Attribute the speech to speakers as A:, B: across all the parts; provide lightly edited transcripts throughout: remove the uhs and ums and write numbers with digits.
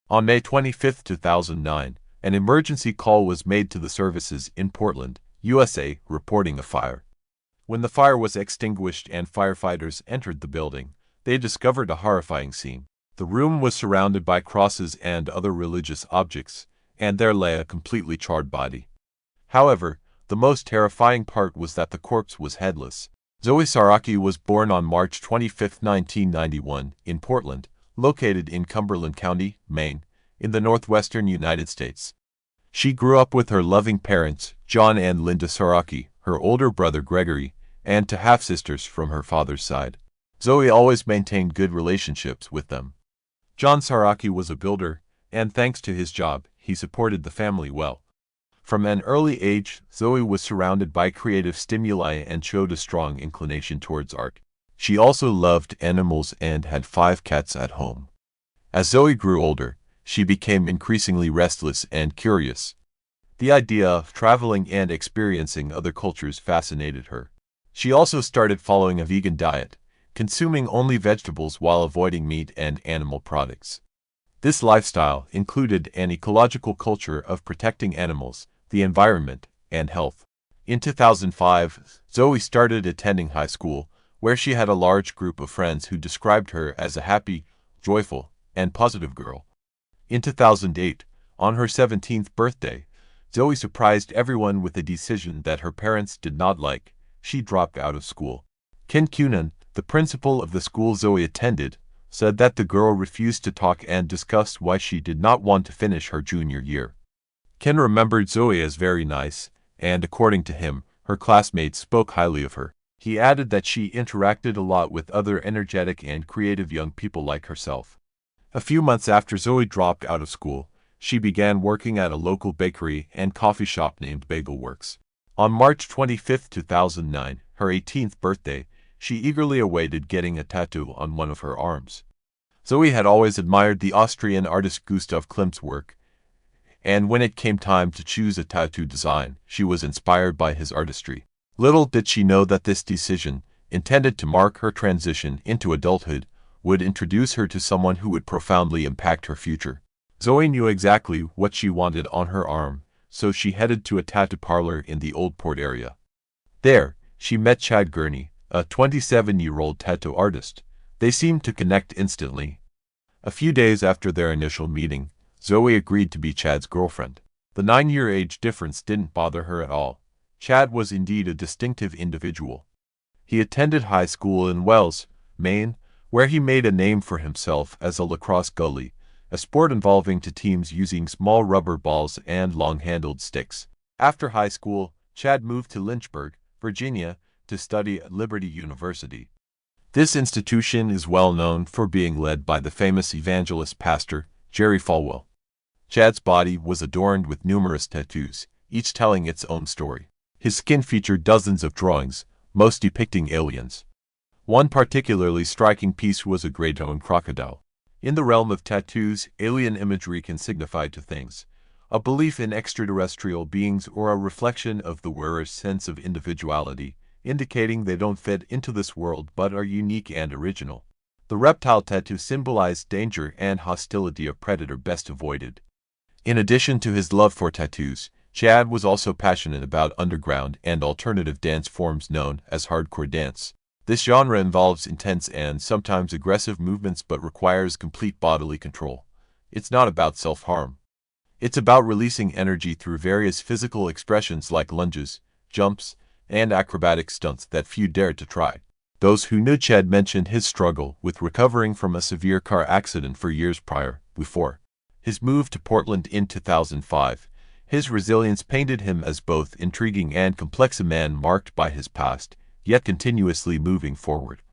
A: On May 25, 2009, an emergency call was made to the services in Portland, USA, reporting a fire. When the fire was extinguished and firefighters entered the building, they discovered a horrifying scene. The room was surrounded by crosses and other religious objects, and there lay a completely charred body. However, the most terrifying part was that the corpse was headless. Zoe Saraki was born on March 25, 1991, in Portland, located in Cumberland County, Maine, in the northwestern United States. She grew up with her loving parents, John and Linda Saraki, her older brother Gregory, and two half-sisters from her father's side. Zoe always maintained good relationships with them. John Saraki was a builder, and thanks to his job, he supported the family well. From an early age, Zoe was surrounded by creative stimuli and showed a strong inclination towards art. She also loved animals and had 5 cats at home. As Zoe grew older, she became increasingly restless and curious. The idea of traveling and experiencing other cultures fascinated her. She also started following a vegan diet, consuming only vegetables while avoiding meat and animal products. This lifestyle included an ecological culture of protecting animals, the environment, and health. In 2005, Zoe started attending high school, where she had a large group of friends who described her as a happy, joyful, and positive girl. In 2008, on her 17th birthday, Zoe surprised everyone with a decision that her parents did not like. She dropped out of school. Ken Cunan, the principal of the school Zoe attended, said that the girl refused to talk and discussed why she did not want to finish her junior year. Ken remembered Zoe as very nice, and according to him, her classmates spoke highly of her. He added that she interacted a lot with other energetic and creative young people like herself. A few months after Zoe dropped out of school, she began working at a local bakery and coffee shop named Bagel Works. On March 25, 2009, her 18th birthday, she eagerly awaited getting a tattoo on one of her arms. Zoe had always admired the Austrian artist Gustav Klimt's work, and when it came time to choose a tattoo design, she was inspired by his artistry. Little did she know that this decision, intended to mark her transition into adulthood, would introduce her to someone who would profoundly impact her future. Zoe knew exactly what she wanted on her arm, so she headed to a tattoo parlor in the Old Port area. There, she met Chad Gurney, a 27-year-old tattoo artist. They seemed to connect instantly. A few days after their initial meeting, Zoe agreed to be Chad's girlfriend. The 9-year age difference didn't bother her at all. Chad was indeed a distinctive individual. He attended high school in Wells, Maine, where he made a name for himself as a lacrosse goalie, a sport involving two teams using small rubber balls and long-handled sticks. After high school, Chad moved to Lynchburg, Virginia, to study at Liberty University. This institution is well known for being led by the famous evangelist pastor, Jerry Falwell. Chad's body was adorned with numerous tattoos, each telling its own story. His skin featured dozens of drawings, most depicting aliens. One particularly striking piece was a great-toned crocodile. In the realm of tattoos, alien imagery can signify two things: a belief in extraterrestrial beings or a reflection of the wearer's sense of individuality, indicating they don't fit into this world but are unique and original. The reptile tattoo symbolized danger and hostility, a predator best avoided. In addition to his love for tattoos, Chad was also passionate about underground and alternative dance forms known as hardcore dance. This genre involves intense and sometimes aggressive movements but requires complete bodily control. It's not about self-harm. It's about releasing energy through various physical expressions like lunges, jumps, and acrobatic stunts that few dared to try. Those who knew Chad mentioned his struggle with recovering from a severe car accident for years prior. Before his move to Portland in 2005, his resilience painted him as both intriguing and complex, a man marked by his past, yet continuously moving forward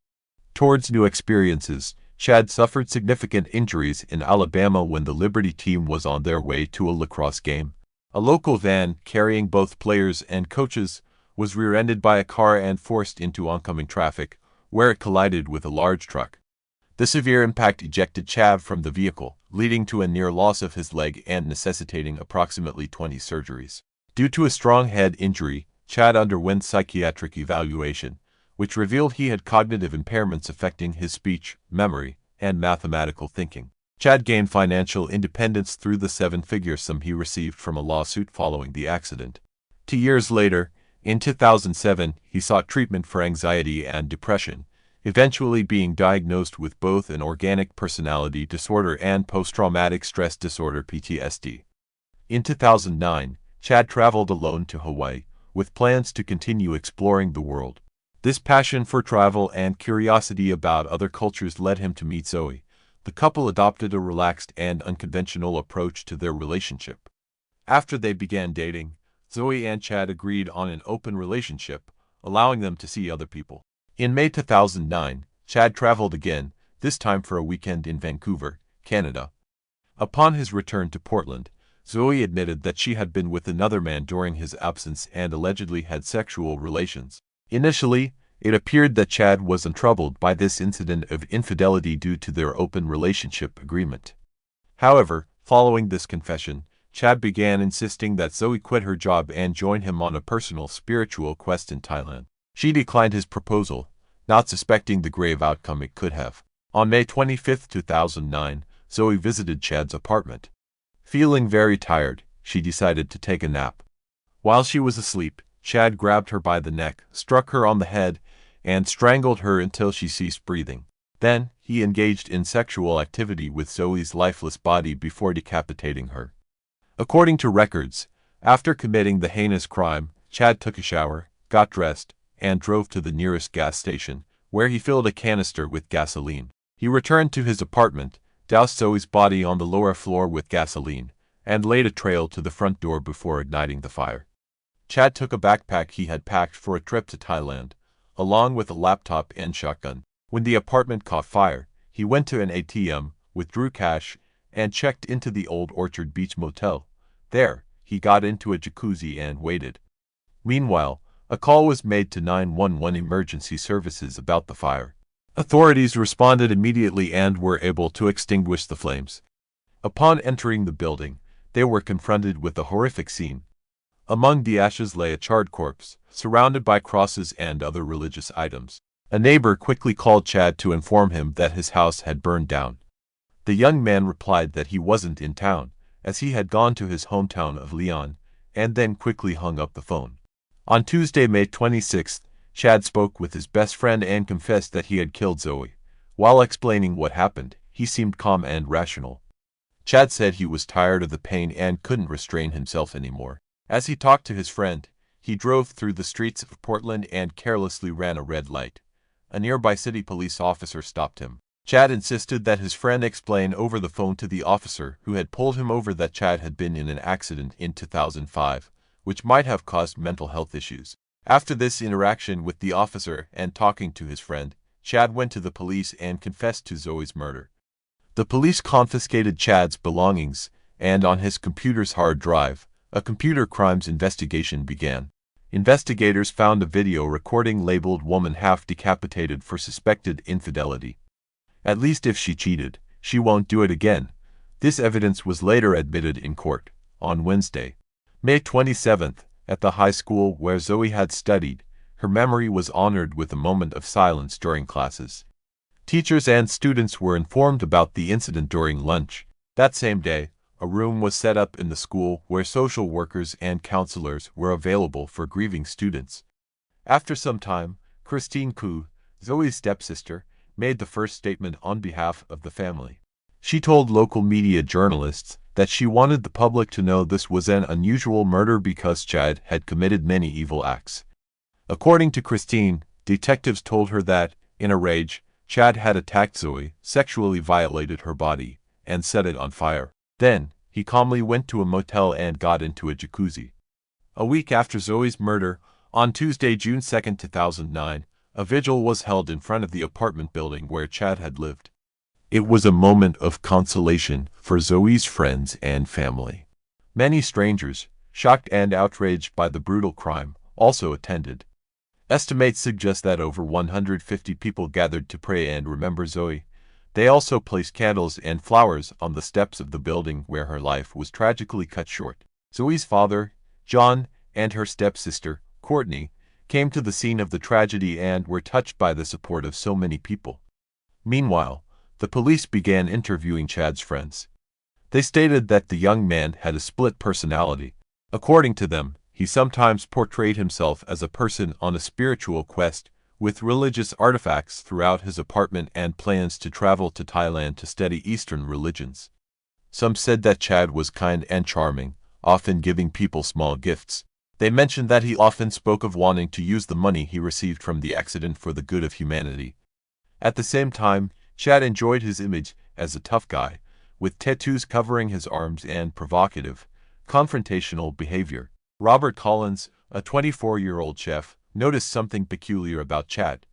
A: towards new experiences. Chad suffered significant injuries in Alabama when the Liberty team was on their way to a lacrosse game. A local van carrying both players and coaches was rear-ended by a car and forced into oncoming traffic, where it collided with a large truck. The severe impact ejected Chad from the vehicle, leading to a near loss of his leg and necessitating approximately 20 surgeries. Due to a strong head injury, Chad underwent psychiatric evaluation, which revealed he had cognitive impairments affecting his speech, memory, and mathematical thinking. Chad gained financial independence through the seven-figure sum he received from a lawsuit following the accident. 2 years later, in 2007, he sought treatment for anxiety and depression, eventually being diagnosed with both an organic personality disorder and post-traumatic stress disorder (PTSD). In 2009, Chad traveled alone to Hawaii, with plans to continue exploring the world. This passion for travel and curiosity about other cultures led him to meet Zoe. The couple adopted a relaxed and unconventional approach to their relationship. After they began dating, Zoe and Chad agreed on an open relationship, allowing them to see other people. In May 2009, Chad traveled again, this time for a weekend in Vancouver, Canada. Upon his return to Portland, Zoe admitted that she had been with another man during his absence and allegedly had sexual relations. Initially, it appeared that Chad was untroubled by this incident of infidelity due to their open relationship agreement. However, following this confession, Chad began insisting that Zoe quit her job and join him on a personal spiritual quest in Thailand. She declined his proposal, not suspecting the grave outcome it could have. On May 25, 2009, Zoe visited Chad's apartment. Feeling very tired, she decided to take a nap. While she was asleep, Chad grabbed her by the neck, struck her on the head, and strangled her until she ceased breathing. Then, he engaged in sexual activity with Zoe's lifeless body before decapitating her. According to records, after committing the heinous crime, Chad took a shower, got dressed, and drove to the nearest gas station, where he filled a canister with gasoline. He returned to his apartment, doused Zoe's body on the lower floor with gasoline, and laid a trail to the front door before igniting the fire. Chad took a backpack he had packed for a trip to Thailand, along with a laptop and shotgun. When the apartment caught fire, he went to an ATM, withdrew cash, and checked into the Old Orchard Beach Motel. There, he got into a jacuzzi and waited. Meanwhile, a call was made to 911 emergency services about the fire. Authorities responded immediately and were able to extinguish the flames. Upon entering the building, they were confronted with a horrific scene. Among the ashes lay a charred corpse, surrounded by crosses and other religious items. A neighbor quickly called Chad to inform him that his house had burned down. The young man replied that he wasn't in town, as he had gone to his hometown of Leon, and then quickly hung up the phone. On Tuesday, May 26, Chad spoke with his best friend and confessed that he had killed Zoe. While explaining what happened, he seemed calm and rational. Chad said he was tired of the pain and couldn't restrain himself anymore. As he talked to his friend, he drove through the streets of Portland and carelessly ran a red light. A nearby city police officer stopped him. Chad insisted that his friend explain over the phone to the officer who had pulled him over that Chad had been in an accident in 2005, which might have caused mental health issues. After this interaction with the officer and talking to his friend, Chad went to the police and confessed to Zoe's murder. The police confiscated Chad's belongings, and on his computer's hard drive, a computer crimes investigation began. Investigators found a video recording labeled "Woman Half Decapitated" for suspected infidelity. At least if she cheated, she won't do it again. This evidence was later admitted in court. On Wednesday, May 27th, at the high school where Zoe had studied, her memory was honored with a moment of silence during classes. Teachers and students were informed about the incident during lunch. That same day, a room was set up in the school where social workers and counselors were available for grieving students. After some time, Christine Koo, Zoe's stepsister, made the first statement on behalf of the family. She told local media journalists that she wanted the public to know this was an unusual murder because Chad had committed many evil acts. According to Christine, detectives told her that, in a rage, Chad had attacked Zoe, sexually violated her body, and set it on fire. Then, he calmly went to a motel and got into a jacuzzi. A week after Zoe's murder, on Tuesday, June 2, 2009, a vigil was held in front of the apartment building where Chad had lived. It was a moment of consolation for Zoe's friends and family. Many strangers, shocked and outraged by the brutal crime, also attended. Estimates suggest that over 150 people gathered to pray and remember Zoe. They also placed candles and flowers on the steps of the building where her life was tragically cut short. Zoe's father, John, and her stepsister, Courtney, came to the scene of the tragedy and were touched by the support of so many people. Meanwhile, the police began interviewing Chad's friends. They stated that the young man had a split personality. According to them, he sometimes portrayed himself as a person on a spiritual quest, with religious artifacts throughout his apartment and plans to travel to Thailand to study Eastern religions. Some said that Chad was kind and charming, often giving people small gifts. They mentioned that he often spoke of wanting to use the money he received from the accident for the good of humanity. At the same time, Chad enjoyed his image as a tough guy, with tattoos covering his arms and provocative, confrontational behavior. Robert Collins, a 24-year-old chef, noticed something peculiar about Chad.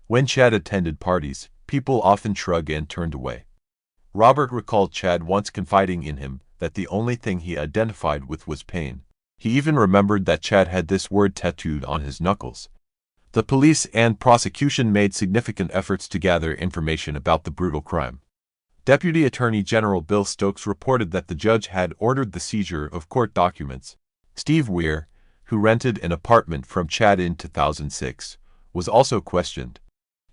A: When Chad attended parties, people often shrugged and turned away. Robert recalled Chad once confiding in him that the only thing he identified with was pain. He even remembered that Chad had this word tattooed on his knuckles. The police and prosecution made significant efforts to gather information about the brutal crime. Deputy Attorney General Bill Stokes reported that the judge had ordered the seizure of court documents. Steve Weir, who rented an apartment from Chad in 2006, was also questioned.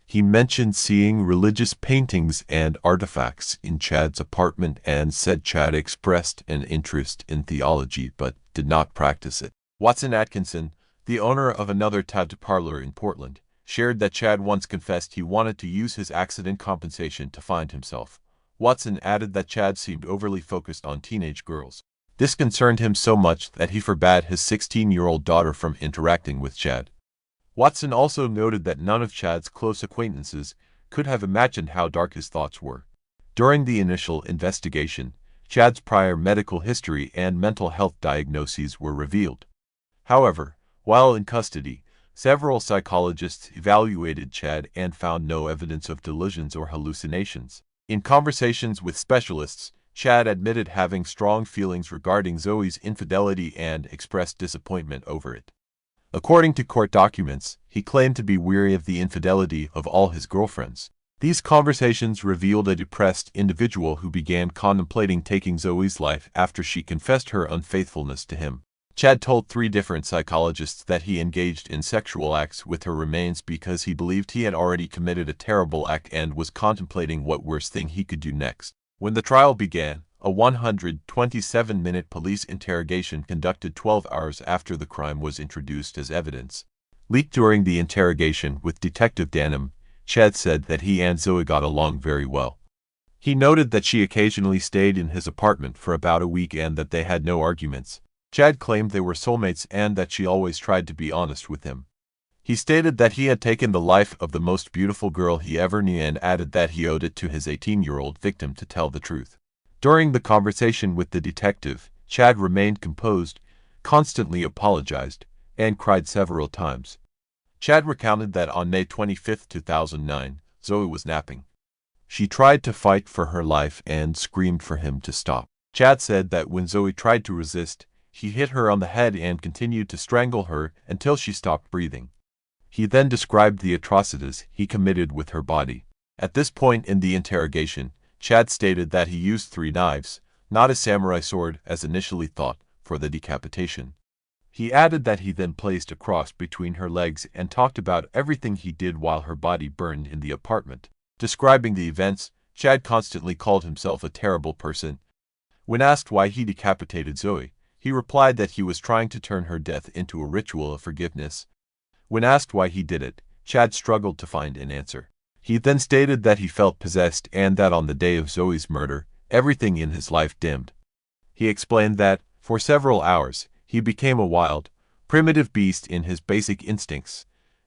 A: He mentioned seeing religious paintings and artifacts in Chad's apartment and said Chad expressed an interest in theology but did not practice it. Watson Atkinson, the owner of another tattoo parlor in Portland, shared that Chad once confessed he wanted to use his accident compensation to find himself. Watson added that Chad seemed overly focused on teenage girls. This concerned him so much that he forbade his 16-year-old daughter from interacting with Chad. Watson also noted that none of Chad's close acquaintances could have imagined how dark his thoughts were. During the initial investigation, Chad's prior medical history and mental health diagnoses were revealed. However, while in custody, several psychologists evaluated Chad and found no evidence of delusions or hallucinations. In conversations with specialists, Chad admitted having strong feelings regarding Zoe's infidelity and expressed disappointment over it. According to court documents, he claimed to be weary of the infidelity of all his girlfriends. These conversations revealed a depressed individual who began contemplating taking Zoe's life after she confessed her unfaithfulness to him. Chad told 3 different psychologists that he engaged in sexual acts with her remains because he believed he had already committed a terrible act and was contemplating what worst thing he could do next. When the trial began, a 127-minute police interrogation conducted 12 hours after the crime was introduced as evidence. Leaked during the interrogation with Detective Danham, Chad said that he and Zoe got along very well. He noted that she occasionally stayed in his apartment for about a week and that they had no arguments. Chad claimed they were soulmates and that she always tried to be honest with him. He stated that he had taken the life of the most beautiful girl he ever knew and added that he owed it to his 18-year-old victim to tell the truth. During the conversation with the detective, Chad remained composed, constantly apologized, and cried several times. Chad recounted that on May 25, 2009, Zoe was napping. She tried to fight for her life and screamed for him to stop. Chad said that when Zoe tried to resist, he hit her on the head and continued to strangle her until she stopped breathing. He then described the atrocities he committed with her body. At this point in the interrogation, Chad stated that he used 3 knives, not a samurai sword as initially thought, for the decapitation. He added that he then placed a cross between her legs and talked about everything he did while her body burned in the apartment. Describing the events, Chad constantly called himself a terrible person. When asked why he decapitated Zoe, he replied that he was trying to turn her death into a ritual of forgiveness. When asked why he did it, Chad struggled to find an answer. He then stated that he felt possessed and that on the day of Zoe's murder, everything in his life dimmed. He explained that, for several hours, he became a wild, primitive beast in his basic instincts,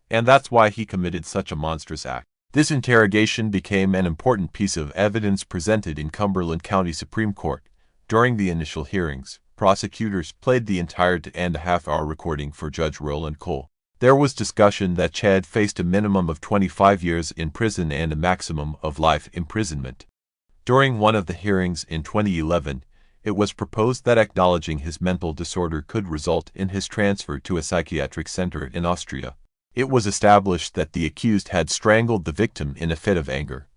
A: and that's why he committed such a monstrous act. This interrogation became an important piece of evidence presented in Cumberland County Supreme Court. During the initial hearings, prosecutors played the entire 2.5-hour recording for Judge Roland Cole. There was discussion that Chad faced a minimum of 25 years in prison and a maximum of life imprisonment. During one of the hearings in 2011, it was proposed that acknowledging his mental disorder could result in his transfer to a psychiatric center in Austria. It was established that the accused had strangled the victim in a fit of anger.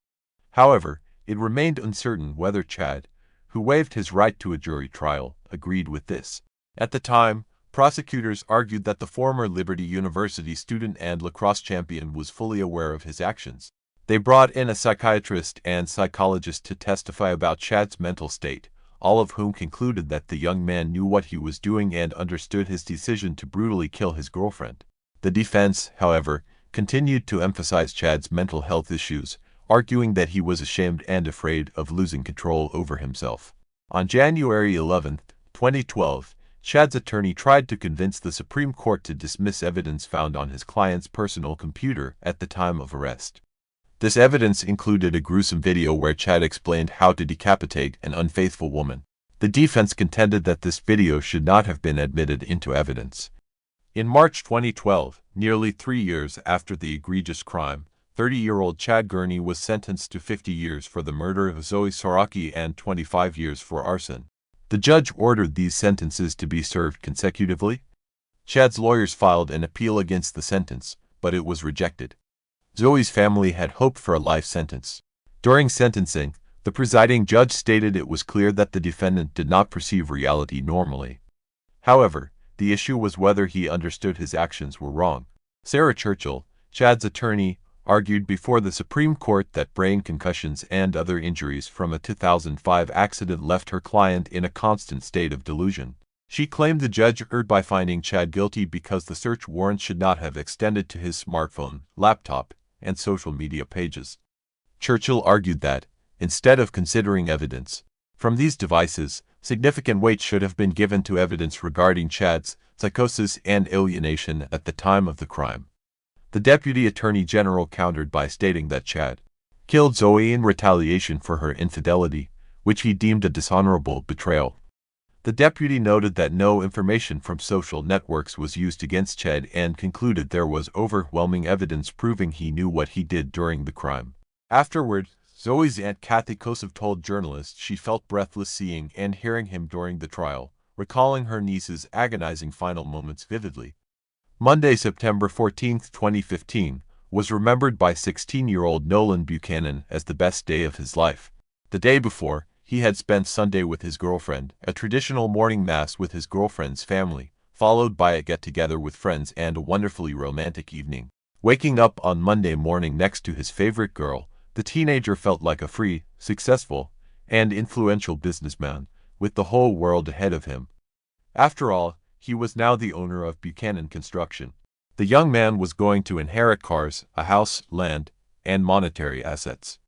A: However, it remained uncertain whether Chad, who waived his right to a jury trial, agreed with this. At the time, prosecutors argued that the former Liberty University student and lacrosse champion was fully aware of his actions. They brought in a psychiatrist and psychologist to testify about Chad's mental state, all of whom concluded that the young man knew what he was doing and understood his decision to brutally kill his girlfriend. The defense, however, continued to emphasize Chad's mental health issues, arguing that he was ashamed and afraid of losing control over himself. On January 11, 2012, Chad's attorney tried to convince the Supreme Court to dismiss evidence found on his client's personal computer at the time of arrest. This evidence included a gruesome video where Chad explained how to decapitate an unfaithful woman. The defense contended that this video should not have been admitted into evidence. In March 2012, nearly 3 years after the egregious crime, 30-year-old Chad Gurney was sentenced to 50 years for the murder of Zoe Soraki and 25 years for arson. The judge ordered these sentences to be served consecutively. Chad's lawyers filed an appeal against the sentence, but it was rejected. Zoe's family had hoped for a life sentence. During sentencing, the presiding judge stated it was clear that the defendant did not perceive reality normally. However, the issue was whether he understood his actions were wrong. Sarah Churchill, Chad's attorney, argued before the Supreme Court that brain concussions and other injuries from a 2005 accident left her client in a constant state of delusion. She claimed the judge erred by finding Chad guilty because the search warrant should not have extended to his smartphone, laptop, and social media pages. Churchill argued that, instead of considering evidence from these devices, significant weight should have been given to evidence regarding Chad's psychosis and alienation at the time of the crime. The Deputy Attorney General countered by stating that Chad killed Zoe in retaliation for her infidelity, which he deemed a dishonorable betrayal. The deputy noted that no information from social networks was used against Chad and concluded there was overwhelming evidence proving he knew what he did during the crime. Afterward, Zoe's aunt Kathy Kosov told journalists she felt breathless seeing and hearing him during the trial, recalling her niece's agonizing final moments vividly. Monday, September 14, 2015, was remembered by 16-year-old Nolan Buchanan as the best day of his life. The day before, he had spent Sunday with his girlfriend, a traditional morning mass with his girlfriend's family, followed by a get-together with friends and a wonderfully romantic evening. Waking up on Monday morning next to his favorite girl, the teenager felt like a free, successful, and influential businessman, with the whole world ahead of him. After all, he was now the owner of Buchanan Construction. The young man was going to inherit cars, a house, land, and monetary assets.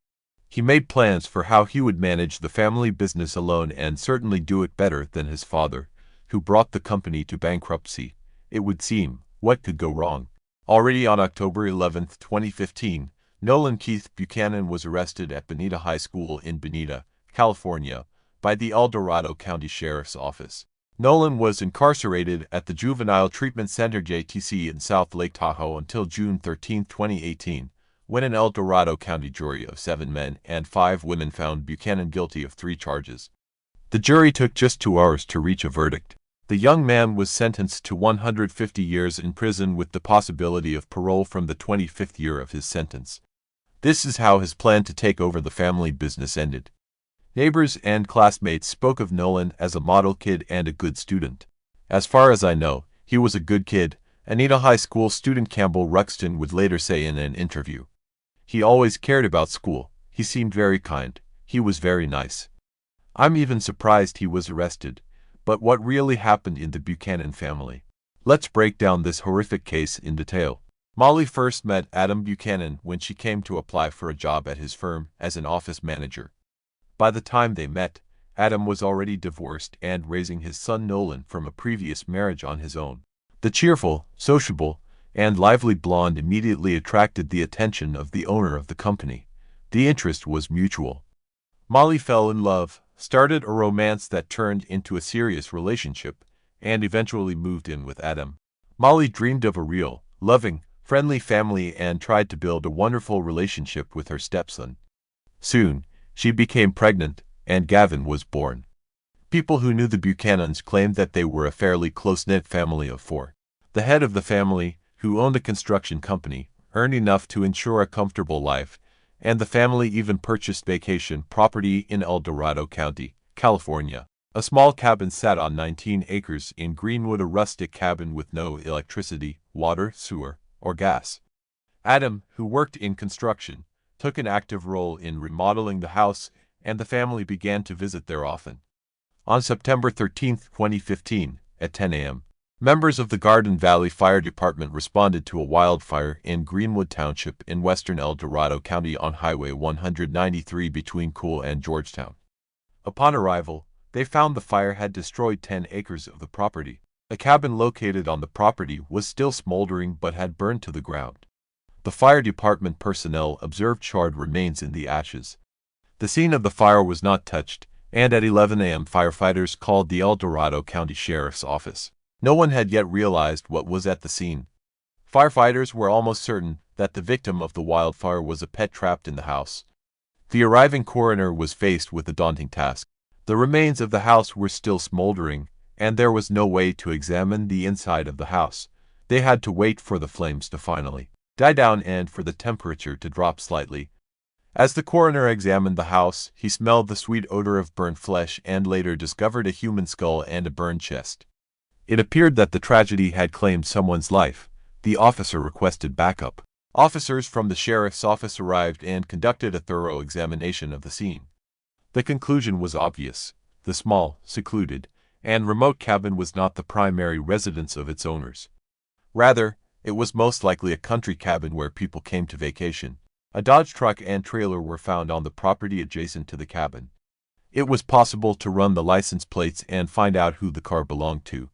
A: He made plans for how he would manage the family business alone and certainly do it better than his father, who brought the company to bankruptcy. It would seem, what could go wrong? Already on October 11, 2015, Nolan Keith Buchanan was arrested at Bonita High School in Bonita, California, by the El Dorado County Sheriff's Office. Nolan was incarcerated at the Juvenile Treatment Center JTC in South Lake Tahoe until June 13, 2018, when an El Dorado County jury of 7 men and 5 women found Buchanan guilty of 3 charges. The jury took just 2 hours to reach a verdict. The young man was sentenced to 150 years in prison with the possibility of parole from the 25th year of his sentence. This is how his plan to take over the family business ended. Neighbors and classmates spoke of Nolan as a model kid and a good student. As far as I know, he was a good kid, Anita High School student Campbell Ruxton would later say in an interview. He always cared about school, he seemed very kind, he was very nice. I'm even surprised he was arrested. But what really happened in the Buchanan family? Let's break down this horrific case in detail. Molly first met Adam Buchanan when she came to apply for a job at his firm as an office manager. By the time they met, Adam was already divorced and raising his son Nolan from a previous marriage on his own. The cheerful, sociable, and lively blonde immediately attracted the attention of the owner of the company. The interest was mutual. Molly fell in love, started a romance that turned into a serious relationship, and eventually moved in with Adam. Molly dreamed of a real, loving, friendly family and tried to build a wonderful relationship with her stepson. Soon, she became pregnant, and Gavin was born. People who knew the Buchanans claimed that they were a fairly close-knit family of 4. The head of the family, who owned a construction company, earned enough to ensure a comfortable life, and the family even purchased vacation property in El Dorado County, California. A small cabin sat on 19 acres in Greenwood, a rustic cabin with no electricity, water, sewer, or gas. Adam, who worked in construction, took an active role in remodeling the house, and the family began to visit there often. On September 13, 2015, at 10 a.m., members of the Garden Valley Fire Department responded to a wildfire in Greenwood Township in western El Dorado County on Highway 193 between Cool and Georgetown. Upon arrival, they found the fire had destroyed 10 acres of the property. A cabin located on the property was still smoldering but had burned to the ground. The fire department personnel observed charred remains in the ashes. The scene of the fire was not touched, and at 11 a.m. firefighters called the El Dorado County Sheriff's Office. No one had yet realized what was at the scene. Firefighters were almost certain that the victim of the wildfire was a pet trapped in the house. The arriving coroner was faced with a daunting task. The remains of the house were still smoldering, and there was no way to examine the inside of the house. They had to wait for the flames to finally die down and for the temperature to drop slightly. As the coroner examined the house, he smelled the sweet odor of burnt flesh and later discovered a human skull and a burned chest. It appeared that the tragedy had claimed someone's life. The officer requested backup. Officers from the sheriff's office arrived and conducted a thorough examination of the scene. The conclusion was obvious. The small, secluded, and remote cabin was not the primary residence of its owners. Rather, it was most likely a country cabin where people came to vacation. A Dodge truck and trailer were found on the property adjacent to the cabin. It was possible to run the license plates and find out who the car belonged to.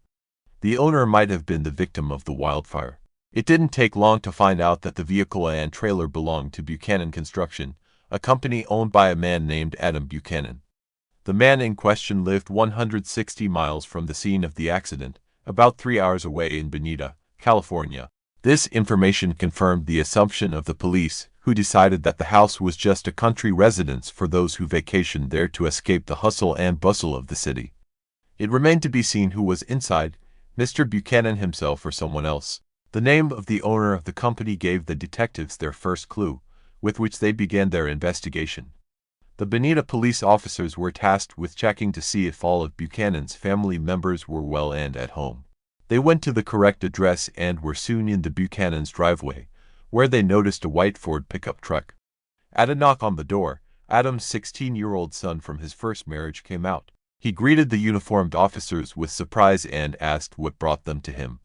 A: The owner might have been the victim of the wildfire. It didn't take long to find out that the vehicle and trailer belonged to Buchanan Construction, a company owned by a man named Adam Buchanan. The man in question lived 160 miles from the scene of the accident, about 3 hours away in Bonita, California. This information confirmed the assumption of the police, who decided that the house was just a country residence for those who vacationed there to escape the hustle and bustle of the city. It remained to be seen who was inside, Mr. Buchanan himself or someone else. The name of the owner of the company gave the detectives their first clue, with which they began their investigation. The Bonita police officers were tasked with checking to see if all of Buchanan's family members were well and at home. They went to the correct address and were soon in the Buchanan's driveway, where they noticed a white Ford pickup truck. At a knock on the door, Adam's 16-year-old son from his first marriage came out. He greeted the uniformed officers with surprise and asked what brought them to him.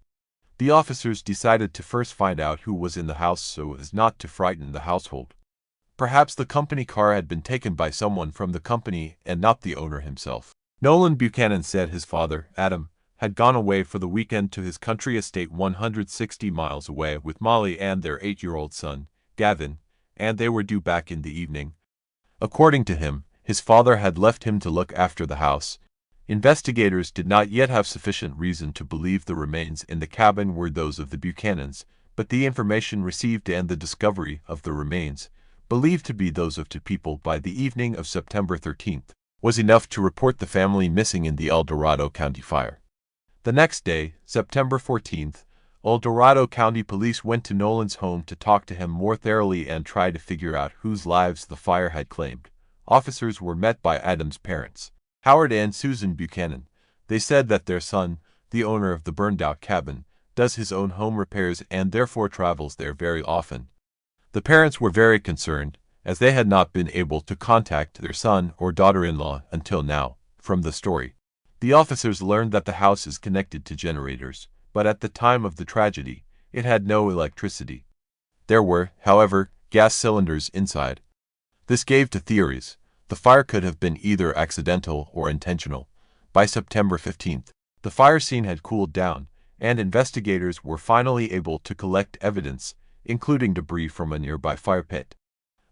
A: The officers decided to first find out who was in the house so as not to frighten the household. Perhaps the company car had been taken by someone from the company and not the owner himself. Nolan Buchanan said his father, Adam, had gone away for the weekend to his country estate 160 miles away with Molly and their 8-year-old son, Gavin, and they were due back in the evening. According to him, his father had left him to look after the house. Investigators did not yet have sufficient reason to believe the remains in the cabin were those of the Buchanans, but the information received and the discovery of the remains, believed to be those of two people by the evening of September 13th, was enough to report the family missing in the El Dorado County fire. The next day, September 14th, El Dorado County Police went to Nolan's home to talk to him more thoroughly and try to figure out whose lives the fire had claimed. Officers were met by Adam's parents, Howard and Susan Buchanan. They said that their son, the owner of the burned-out cabin, does his own home repairs and therefore travels there very often. The parents were very concerned, as they had not been able to contact their son or daughter-in-law until now. From the story, the officers learned that the house is connected to generators, but at the time of the tragedy, it had no electricity. There were, however, gas cylinders inside. This gave to theories. The fire could have been either accidental or intentional. By September 15th, the fire scene had cooled down, and investigators were finally able to collect evidence, including debris from a nearby fire pit.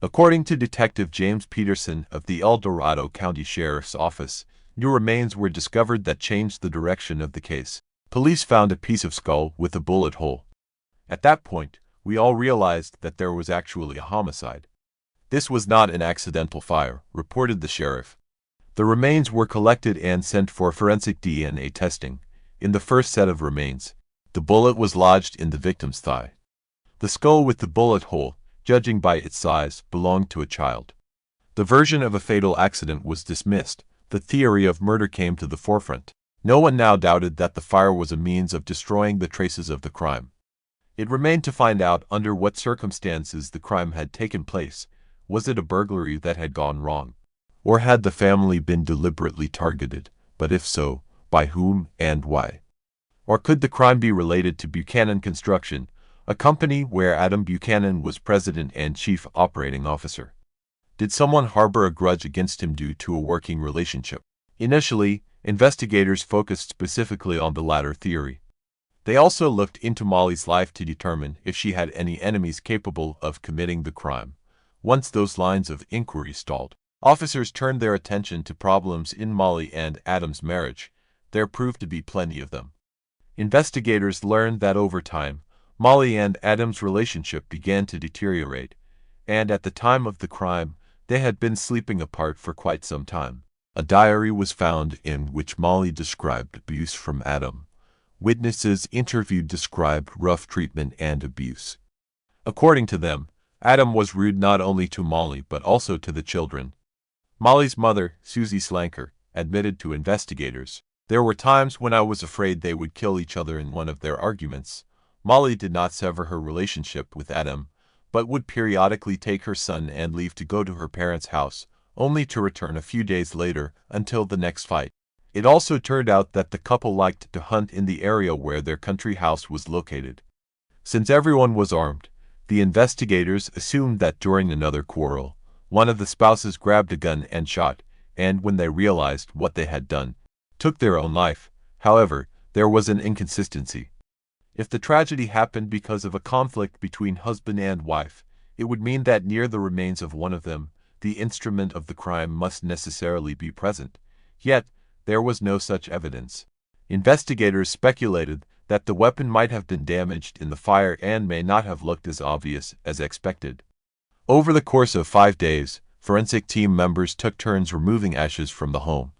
A: According to Detective James Peterson of the El Dorado County Sheriff's Office, new remains were discovered that changed the direction of the case. Police found a piece of skull with a bullet hole. At that point, we all realized that there was actually a homicide. This was not an accidental fire, reported the sheriff. The remains were collected and sent for forensic DNA testing. In the first set of remains, the bullet was lodged in the victim's thigh. The skull with the bullet hole, judging by its size, belonged to a child. The version of a fatal accident was dismissed. The theory of murder came to the forefront. No one now doubted that the fire was a means of destroying the traces of the crime. It remained to find out under what circumstances the crime had taken place, Was it a burglary that had gone wrong? Or had the family been deliberately targeted, but if so, by whom and why? Or could the crime be related to Buchanan Construction, a company where Adam Buchanan was president and chief operating officer? Did someone harbor a grudge against him due to a working relationship? Initially, investigators focused specifically on the latter theory. They also looked into Molly's life to determine if she had any enemies capable of committing the crime. Once those lines of inquiry stalled, officers turned their attention to problems in Molly and Adam's marriage. There proved to be plenty of them. Investigators learned that over time, Molly and Adam's relationship began to deteriorate, and at the time of the crime, they had been sleeping apart for quite some time. A diary was found in which Molly described abuse from Adam. Witnesses interviewed described rough treatment and abuse. According to them, Adam was rude not only to Molly but also to the children. Molly's mother, Susie Slanker, admitted to investigators, "There were times when I was afraid they would kill each other in one of their arguments." Molly did not sever her relationship with Adam, but would periodically take her son and leave to go to her parents' house, only to return a few days later until the next fight. It also turned out that the couple liked to hunt in the area where their country house was located. Since everyone was armed, the investigators assumed that during another quarrel, one of the spouses grabbed a gun and shot, and when they realized what they had done, took their own life. However, there was an inconsistency. If the tragedy happened because of a conflict between husband and wife, it would mean that near the remains of one of them, the instrument of the crime must necessarily be present. Yet, there was no such evidence. Investigators speculated that the weapon might have been damaged in the fire and may not have looked as obvious as expected. Over the course of 5 days, forensic team members took turns removing ashes from the home.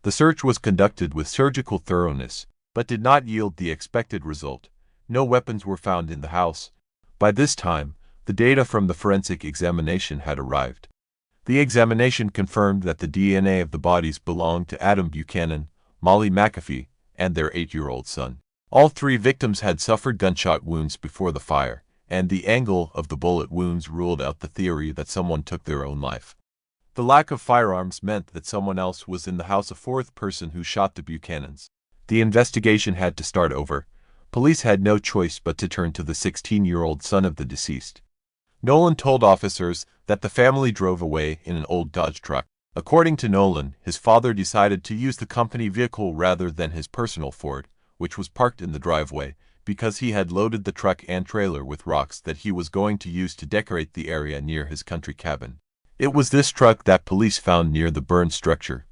A: The search was conducted with surgical thoroughness, but did not yield the expected result. No weapons were found in the house. By this time, the data from the forensic examination had arrived. The examination confirmed that the DNA of the bodies belonged to Adam Buchanan, Molly McAfee, and their 8-year-old son. All 3 victims had suffered gunshot wounds before the fire, and the angle of the bullet wounds ruled out the theory that someone took their own life. The lack of firearms meant that someone else was in the house, a 4th person who shot the Buchanans. The investigation had to start over. Police had no choice but to turn to the 16-year-old son of the deceased. Nolan told officers that the family drove away in an old Dodge truck. According to Nolan, his father decided to use the company vehicle rather than his personal Ford, which was parked in the driveway, because he had loaded the truck and trailer with rocks that he was going to use to decorate the area near his country cabin. It was this truck that police found near the burned structure.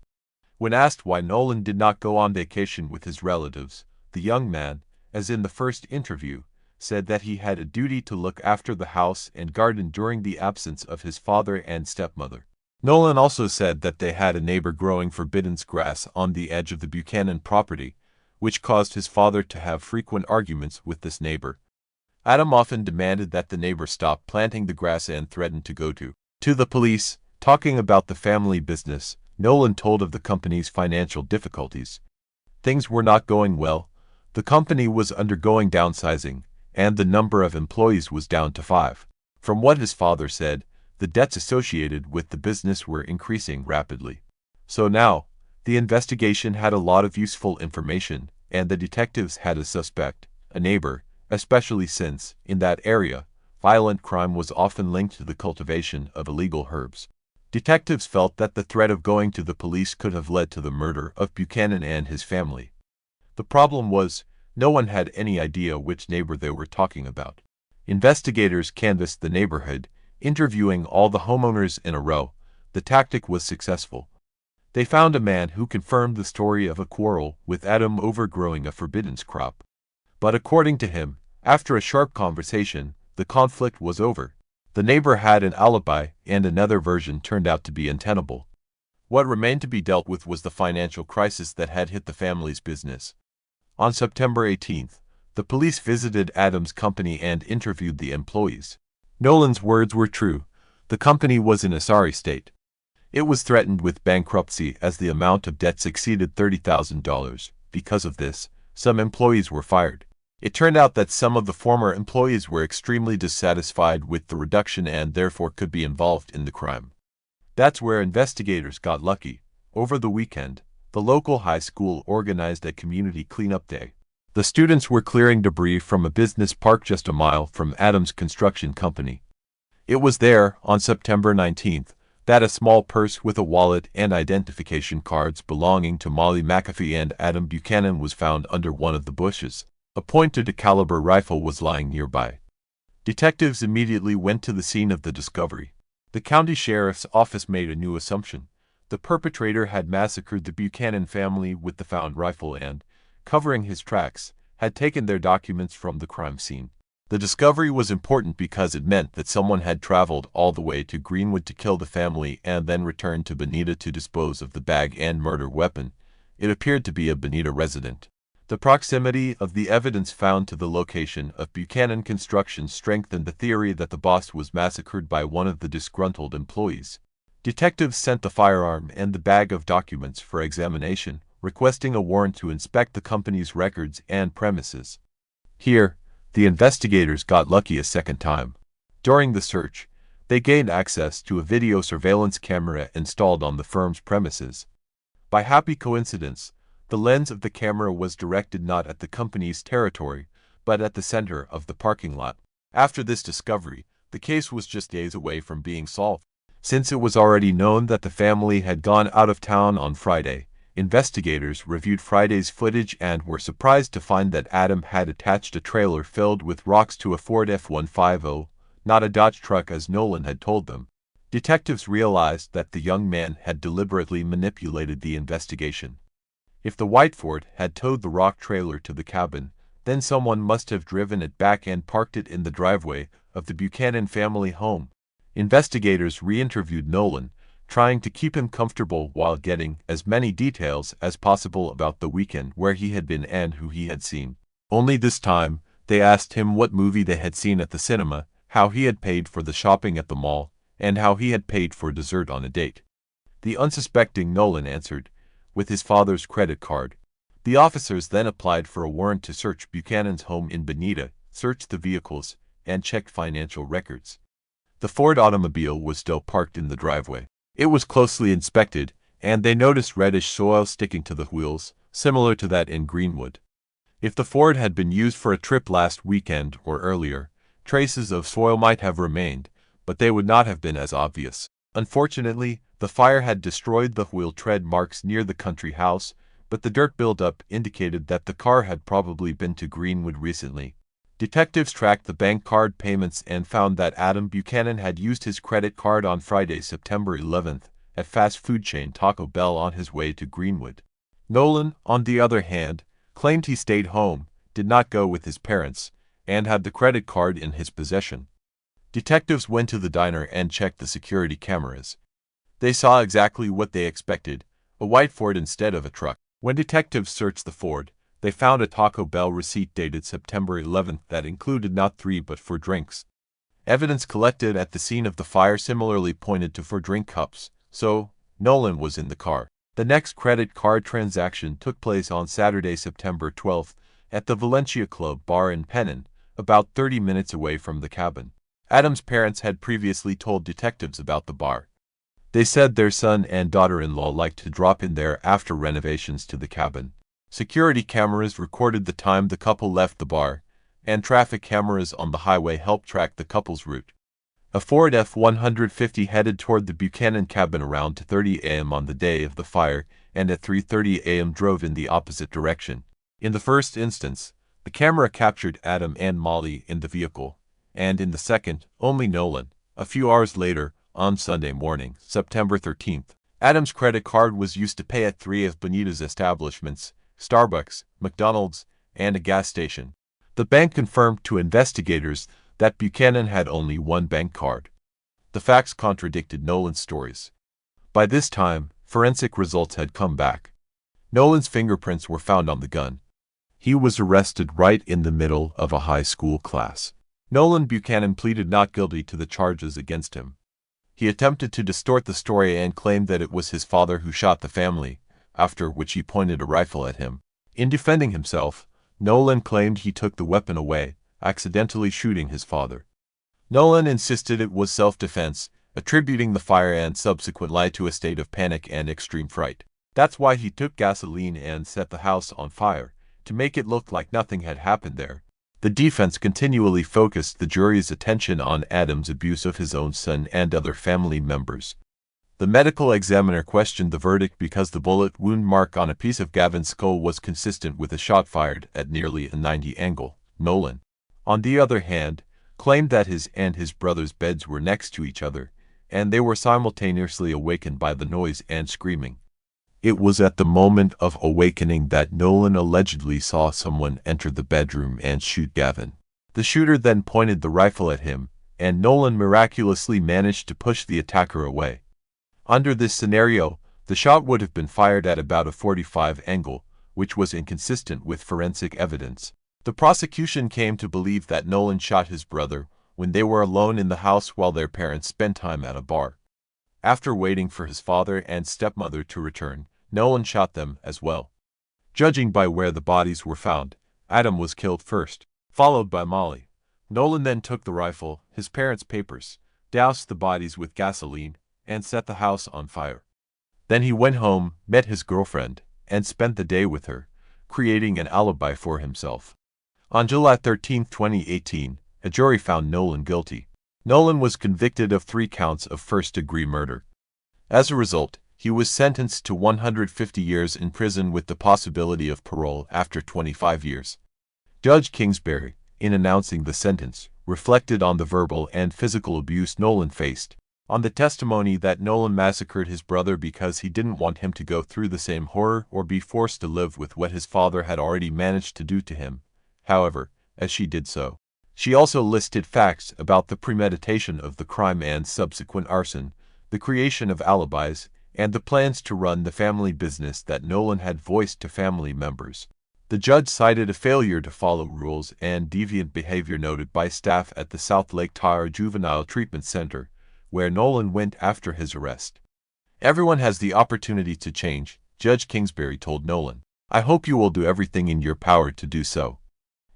A: When asked why Nolan did not go on vacation with his relatives, the young man, as in the first interview, said that he had a duty to look after the house and garden during the absence of his father and stepmother. Nolan also said that they had a neighbor growing forbidden grass on the edge of the Buchanan property, which caused his father to have frequent arguments with this neighbor. Adam often demanded that the neighbor stop planting the grass and threatened to go to the police. Talking about the family business, Nolan told of the company's financial difficulties. Things were not going well. The company was undergoing downsizing, and the number of employees was down to 5. From what his father said, the debts associated with the business were increasing rapidly. So now, the investigation had a lot of useful information, and the detectives had a suspect, a neighbor, especially since, in that area, violent crime was often linked to the cultivation of illegal herbs. Detectives felt that the threat of going to the police could have led to the murder of Buchanan and his family. The problem was, no one had any idea which neighbor they were talking about. Investigators canvassed the neighborhood, interviewing all the homeowners in a row. The tactic was successful. They found a man who confirmed the story of a quarrel with Adam over growing a forbidden crop. But according to him, after a sharp conversation, the conflict was over. The neighbor had an alibi, and another version turned out to be untenable. What remained to be dealt with was the financial crisis that had hit the family's business. On September 18th, the police visited Adam's company and interviewed the employees. Nolan's words were true. The company was in a sorry state. It was threatened with bankruptcy as the amount of debts exceeded $30,000. Because of this, some employees were fired. It turned out that some of the former employees were extremely dissatisfied with the reduction and therefore could be involved in the crime. That's where investigators got lucky. Over the weekend, the local high school organized a community cleanup day. The students were clearing debris from a business park just a mile from Adam's construction company. It was there, on September 19th, that a small purse with a wallet and identification cards belonging to Molly McAfee and Adam Buchanan was found under one of the bushes. A .22 rifle was lying nearby. Detectives immediately went to the scene of the discovery. The county sheriff's office made a new assumption. The perpetrator had massacred the Buchanan family with the found rifle and, covering his tracks, had taken their documents from the crime scene. The discovery was important because it meant that someone had traveled all the way to Greenwood to kill the family and then returned to Bonita to dispose of the bag and murder weapon. It appeared to be a Bonita resident. The proximity of the evidence found to the location of Buchanan Construction strengthened the theory that the boss was massacred by one of the disgruntled employees. Detectives sent the firearm and the bag of documents for examination, requesting a warrant to inspect the company's records and premises. Here, the investigators got lucky a second time. During the search, they gained access to a video surveillance camera installed on the firm's premises. By happy coincidence, the lens of the camera was directed not at the company's territory, but at the center of the parking lot. After this discovery, the case was just days away from being solved. Since it was already known that the family had gone out of town on Friday, investigators reviewed Friday's footage and were surprised to find that Adam had attached a trailer filled with rocks to a Ford F-150, not a Dodge truck as Nolan had told them. Detectives realized that the young man had deliberately manipulated the investigation. If the white Ford had towed the rock trailer to the cabin, then someone must have driven it back and parked it in the driveway of the Buchanan family home. Investigators re-interviewed Nolan, trying to keep him comfortable while getting as many details as possible about the weekend where he had been and who he had seen. Only this time, they asked him what movie they had seen at the cinema, how he had paid for the shopping at the mall, and how he had paid for dessert on a date. The unsuspecting Nolan answered, with his father's credit card. The officers then applied for a warrant to search Buchanan's home in Bonita, searched the vehicles, and checked financial records. The Ford automobile was still parked in the driveway. It was closely inspected, and they noticed reddish soil sticking to the wheels, similar to that in Greenwood. If the Ford had been used for a trip last weekend or earlier, traces of soil might have remained, but they would not have been as obvious. Unfortunately, the fire had destroyed the wheel tread marks near the country house, but the dirt buildup indicated that the car had probably been to Greenwood recently. Detectives tracked the bank card payments and found that Adam Buchanan had used his credit card on Friday, September 11th, at fast food chain Taco Bell on his way to Greenwood. Nolan, on the other hand, claimed he stayed home, did not go with his parents, and had the credit card in his possession. Detectives went to the diner and checked the security cameras. They saw exactly what they expected, a white Ford instead of a truck. When detectives searched the Ford, they found a Taco Bell receipt dated September 11th that included not 3 but 4 drinks. Evidence collected at the scene of the fire similarly pointed to 4 drink cups, so Nolan was in the car. The next credit card transaction took place on Saturday, September 12th, at the Valencia Club bar in Pennon, about 30 minutes away from the cabin. Adam's parents had previously told detectives about the bar. They said their son and daughter-in-law liked to drop in there after renovations to the cabin. Security cameras recorded the time the couple left the bar, and traffic cameras on the highway helped track the couple's route. A Ford F-150 headed toward the Buchanan cabin around 2:30 a.m. on the day of the fire, and at 3:30 a.m. drove in the opposite direction. In the first instance, the camera captured Adam and Molly in the vehicle, and in the second, only Nolan. A few hours later, on Sunday morning, September 13th, Adam's credit card was used to pay at 3 of Bonita's establishments, Starbucks, McDonald's, and a gas station. The bank confirmed to investigators that Buchanan had only one bank card. The facts contradicted Nolan's stories. By this time, forensic results had come back. Nolan's fingerprints were found on the gun. He was arrested right in the middle of a high school class. Nolan Buchanan pleaded not guilty to the charges against him. He attempted to distort the story and claimed that it was his father who shot the family, after which he pointed a rifle at him. In defending himself, Nolan claimed he took the weapon away, accidentally shooting his father. Nolan insisted it was self-defense, attributing the fire and subsequent lie to a state of panic and extreme fright. That's why he took gasoline and set the house on fire, to make it look like nothing had happened there. The defense continually focused the jury's attention on Adam's abuse of his own son and other family members. The medical examiner questioned the verdict because the bullet wound mark on a piece of Gavin's skull was consistent with a shot fired at nearly a 90 angle. Nolan, on the other hand, claimed that his and his brother's beds were next to each other, and they were simultaneously awakened by the noise and screaming. It was at the moment of awakening that Nolan allegedly saw someone enter the bedroom and shoot Gavin. The shooter then pointed the rifle at him, and Nolan miraculously managed to push the attacker away. Under this scenario, the shot would have been fired at about a 45 angle, which was inconsistent with forensic evidence. The prosecution came to believe that Nolan shot his brother when they were alone in the house while their parents spent time at a bar. After waiting for his father and stepmother to return, Nolan shot them as well. Judging by where the bodies were found, Adam was killed first, followed by Molly. Nolan then took the rifle, his parents' papers, doused the bodies with gasoline, and set the house on fire. Then he went home, met his girlfriend, and spent the day with her, creating an alibi for himself. On July 13, 2018, a jury found Nolan guilty. Nolan was convicted of 3 counts of first-degree murder. As a result, he was sentenced to 150 years in prison with the possibility of parole after 25 years. Judge Kingsbury, in announcing the sentence, reflected on the verbal and physical abuse Nolan faced, on the testimony that Nolan massacred his brother because he didn't want him to go through the same horror or be forced to live with what his father had already managed to do to him. However, as she did so, she also listed facts about the premeditation of the crime and subsequent arson, the creation of alibis, and the plans to run the family business that Nolan had voiced to family members. The judge cited a failure to follow rules and deviant behavior noted by staff at the South Lake Tahoe Juvenile Treatment Center, where Nolan went after his arrest. "Everyone has the opportunity to change," Judge Kingsbury told Nolan. "I hope you will do everything in your power to do so.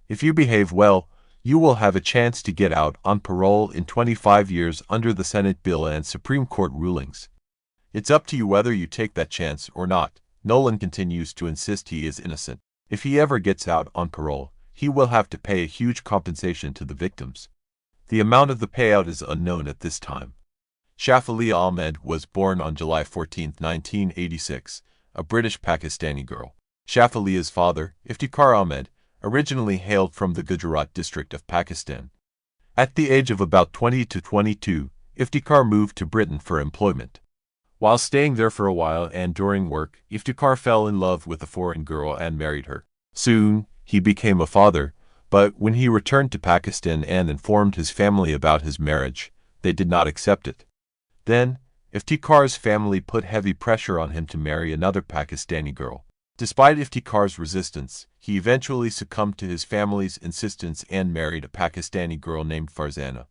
A: If you behave well, you will have a chance to get out on parole in 25 years under the Senate bill and Supreme Court rulings. It's up to you whether you take that chance or not." Nolan continues to insist he is innocent. If he ever gets out on parole, he will have to pay a huge compensation to the victims. The amount of the payout is unknown at this time. Shafilia Ahmed was born on July 14, 1986, a British Pakistani girl. Shafilia's father, Iftikhar Ahmed, originally hailed from the Gujarat district of Pakistan. At the age of about 20 to 22, Iftikhar moved to Britain for employment. While staying there for a while and during work, Iftikhar fell in love with a foreign girl and married her. Soon, he became a father, but when he returned to Pakistan and informed his family about his marriage, they did not accept it. Then, Iftikhar's family put heavy pressure on him to marry another Pakistani girl. Despite Iftikhar's resistance, he eventually succumbed to his family's insistence and married a Pakistani girl named Farzana.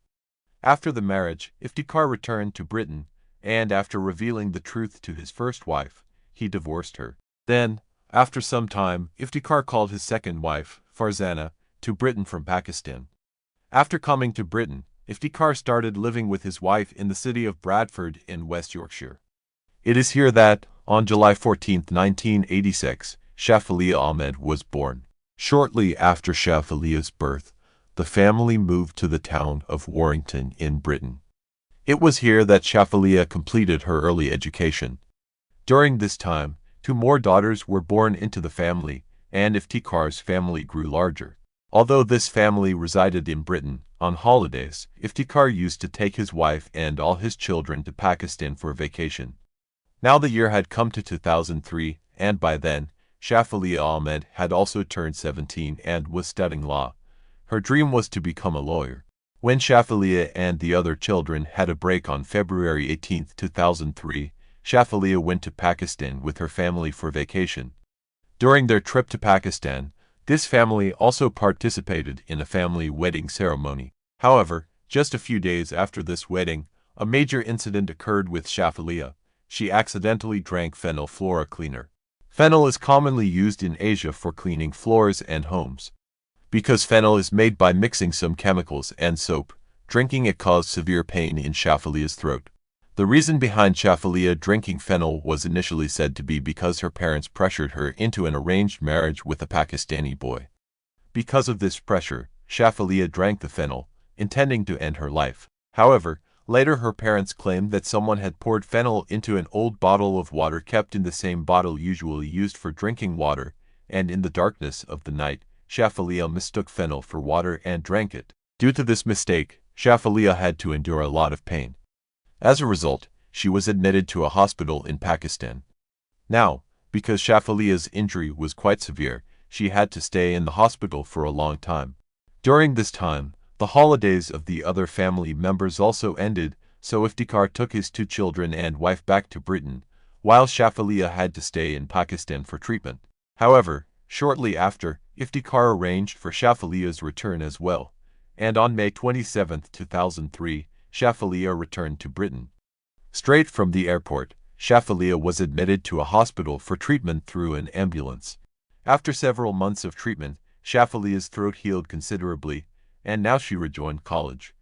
A: After the marriage, Iftikhar returned to Britain, and after revealing the truth to his first wife, he divorced her. Then, after some time, Iftikhar called his second wife, Farzana, to Britain from Pakistan. After coming to Britain, Iftikhar started living with his wife in the city of Bradford in West Yorkshire. It is here that, on July 14, 1986, Shafilia Ahmed was born. Shortly after Shafilia's birth, the family moved to the town of Warrington in Britain. It was here that Shafilia completed her early education. During this time, 2 more daughters were born into the family, and Iftikhar's family grew larger. Although this family resided in Britain, on holidays, Iftikhar used to take his wife and all his children to Pakistan for vacation. Now the year had come to 2003, and by then, Shafilia Ahmed had also turned 17 and was studying law. Her dream was to become a lawyer. When Shafilia and the other children had a break on February 18, 2003, Shafilia went to Pakistan with her family for vacation. During their trip to Pakistan, this family also participated in a family wedding ceremony. However, just a few days after this wedding, a major incident occurred with Shafilia. She accidentally drank phenyl flora cleaner. Fennel is commonly used in Asia for cleaning floors and homes. Because fennel is made by mixing some chemicals and soap, drinking it caused severe pain in Shafalia's throat. The reason behind Shafalia drinking fennel was initially said to be because her parents pressured her into an arranged marriage with a Pakistani boy. Because of this pressure, Shafalia drank the fennel, intending to end her life. However, later her parents claimed that someone had poured fennel into an old bottle of water kept in the same bottle usually used for drinking water, and in the darkness of the night, Shafalia mistook fennel for water and drank it. Due to this mistake, Shafalia had to endure a lot of pain. As a result, she was admitted to a hospital in Pakistan. Now, because Shafalia's injury was quite severe, she had to stay in the hospital for a long time. During this time, the holidays of the other family members also ended, so Iftikhar took his 2 children and wife back to Britain, while Shafalia had to stay in Pakistan for treatment. However, shortly after, Iftikhar arranged for Shafalia's return as well, and on May 27, 2003, Shafalia returned to Britain. Straight from the airport, Shafalia was admitted to a hospital for treatment through an ambulance. After several months of treatment, Shafalia's throat healed considerably, and now she rejoined college.